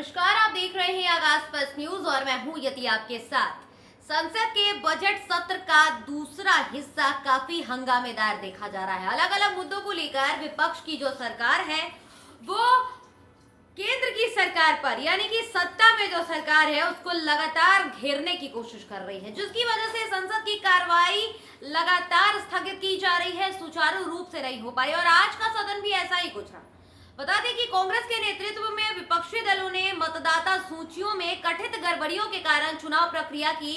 नमस्कार, आप देख रहे हैं आगाज फर्स्ट न्यूज और मैं हूं यति आपके साथ। संसद के बजट सत्र का दूसरा हिस्सा काफी हंगामेदार देखा जा रहा है। अलग अलग मुद्दों को लेकर विपक्ष की जो सरकार है वो केंद्र की सरकार पर यानी कि सत्ता में जो सरकार है उसको लगातार घेरने की कोशिश कर रही है, जिसकी वजह से संसद की कार्रवाई लगातार स्थगित की जा रही है, सुचारू रूप से नहीं हो पाई। और आज का सदन भी ऐसा ही कुछ रहा। बता दें कि कांग्रेस के नेतृत्व में विपक्षी दलों ने मतदाता सूचियों में कथित गड़बड़ियों के कारण चुनाव प्रक्रिया की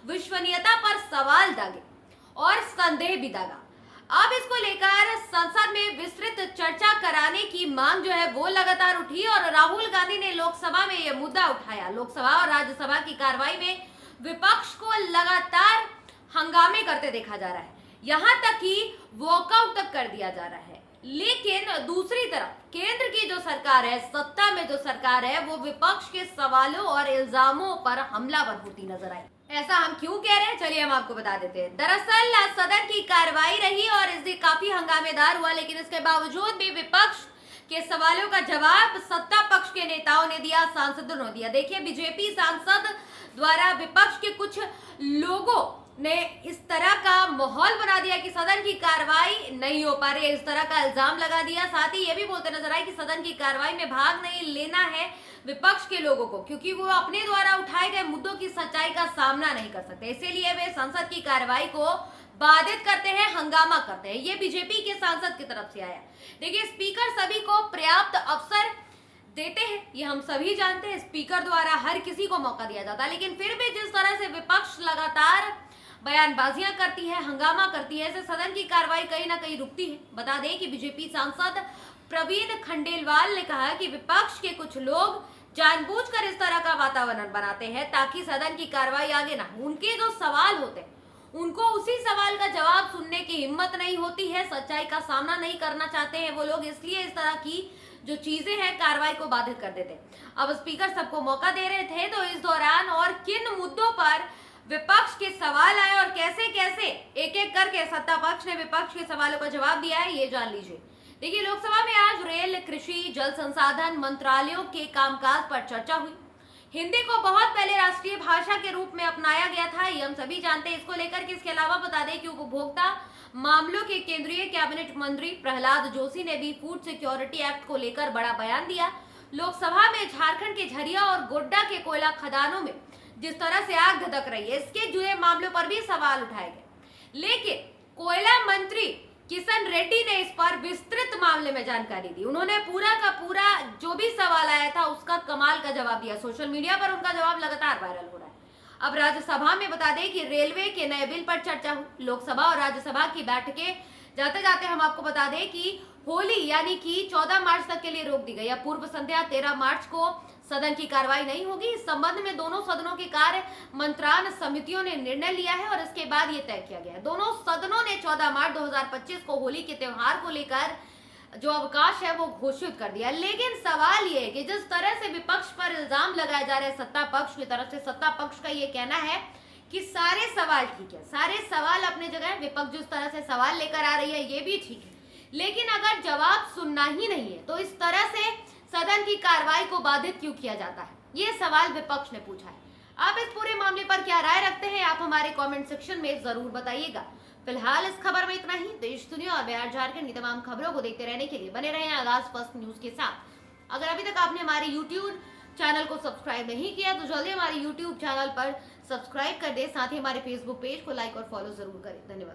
विश्वसनीयता पर सवाल दागे और संदेह भी दागा। अब इसको लेकर संसद में विस्तृत चर्चा कराने की मांग जो है वो लगातार उठी और राहुल गांधी ने लोकसभा में यह मुद्दा उठाया। लोकसभा और राज्यसभा की कार्रवाई में विपक्ष को लगातार हंगामे करते देखा जा रहा है, यहाँ तक कि वॉकआउट तक कर दिया जा रहा है। लेकिन दूसरी तरफ केंद्र की जो सरकार है, सत्ता में जो सरकार है, वो विपक्ष के सवालों और इल्जामों पर हमलावर होती नजर आई। ऐसा हम क्यों कह रहे हैं, चलिए हम आपको बता देते हैं। दरअसल सदन की कार्रवाई रही और इससे काफी हंगामेदार हुआ, लेकिन इसके बावजूद भी विपक्ष के सवालों का जवाब सत्ता पक्ष के नेताओं ने दिया, सांसदों ने दिया। देखिए, बीजेपी सांसद द्वारा विपक्ष के कुछ लोगों ने इस तरह का माहौल बना दिया कि सदन की कार्रवाई नहीं हो पा रही है, इस तरह का इल्जाम लगा दिया। साथ ही ये भी बोलते नजर आए कि सदन की कार्रवाई में भाग नहीं लेना है विपक्ष के लोगों को, क्योंकि वो अपने द्वारा उठाए गए मुद्दों की सच्चाई का सामना नहीं कर सकते, इसीलिए वे संसद की कार्रवाई को बाधित करते हैं, हंगामा करते हैं। ये बीजेपी के सांसद की तरफ से आया। देखिए, स्पीकर सभी को पर्याप्त अवसर देते हैं, ये हम सभी जानते हैं। स्पीकर द्वारा हर किसी को मौका दिया जाता है, लेकिन फिर भी जिस तरह से विपक्ष लगातार बयानबाजियां करती है, हंगामा करती है, ऐसे सदन की कार्रवाई कहीं ना कहीं रुकती है। बता दें कि बीजेपी सांसद प्रवीण खंडेलवाल ने कहा कि विपक्ष के कुछ लोग जानबूझकर इस तरह का वातावरण बनाते हैं ताकि सदन की कार्रवाई आगे ना हो। उनके जो सवाल होते हैं उनको उसी सवाल का जवाब सुनने की हिम्मत नहीं होती है, सच्चाई का सामना नहीं करना चाहते हैं वो लोग, इसलिए इस तरह की जो चीजें हैं कार्रवाई को बाधित कर देते हैं। अब स्पीकर सबको मौका दे रहे थे, तो इस दौरान और किन मुद्दों पर विपक्ष के सवाल आए और कैसे कैसे एक एक करके सत्ता पक्ष ने विपक्ष के सवालों का जवाब दिया है, ये जान लीजिए। देखिए, लोकसभा में आज रेल, कृषि, जल संसाधन मंत्रालयों के कामकाज पर चर्चा हुई। हिंदी को बहुत पहले राष्ट्रीय भाषा के रूप में अपनाया गया था, ये हम सभी जानते हैं। इसको लेकर के इसके अलावा बता दें कि उपभोक्ता मामलों के केंद्रीय कैबिनेट मंत्री प्रहलाद जोशी ने भी फूड सिक्योरिटी एक्ट को लेकर बड़ा बयान दिया। लोकसभा में झारखंड के झरिया और गोड्डा के कोयला खदानों में जिस तरह से आग धधक रही है, इसके जुड़े मामलों पर भी सवाल उठाए गए, लेकिन कोयला मंत्री किशन रेड्डी ने इस पर विस्तृत मामले में जानकारी दी। उन्होंने पूरा का पूरा जो भी सवाल आया था उसका कमाल का जवाब दिया। सोशल मीडिया पर उनका जवाब लगातार वायरल हो रहा है। अब राज्यसभा में बता दें कि रेलवे के नए बिल पर चर्चा हुई। लोकसभा और राज्यसभा की बैठकें जाते जाते हम आपको बता दें कि होली यानी कि 14 मार्च तक के लिए रोक दी गई। अब पूर्व संध्या 13 मार्च को सदन की कार्रवाई नहीं होगी। इस संबंध में दोनों सदनों के कार्य मंत्रालय समितियों ने निर्णय लिया है और इसके बाद ये तय किया गया है। दोनों सदनों ने 14 मार्च 2025 को होली के त्योहार को लेकर जो अवकाश है वो घोषित कर दिया। लेकिन सवाल ये है कि जिस तरह से विपक्ष पर इल्जाम लगाए जा रहे हैं सत्ता पक्ष की तरफ से, सत्ता पक्ष का ये कहना है कि सारे सवाल ठीक है, सारे सवाल अपने जगह, विपक्ष जिस तरह से सवाल लेकर आ रही है ये भी ठीक है, लेकिन अगर जवाब सुनना ही नहीं है तो इस तरह से सदन की कार्रवाई को बाधित क्यों किया जाता है, ये सवाल विपक्ष ने पूछा है। आप इस पूरे मामले पर क्या राय रखते हैं, आप हमारे कमेंट सेक्शन में जरूर बताइएगा। फिलहाल इस खबर में इतना ही। देश, दुनिया और बिहार झारखंड की तमाम खबरों को देखते रहने के लिए बने रहें आगाज फर्स्ट न्यूज के साथ। अगर अभी तक आपने हमारे यूट्यूब चैनल को सब्सक्राइब नहीं किया तो जल्दी हमारे यूट्यूब चैनल पर सब्सक्राइब कर दे, साथ ही हमारे फेसबुक पेज को लाइक और फॉलो जरूर करें। धन्यवाद।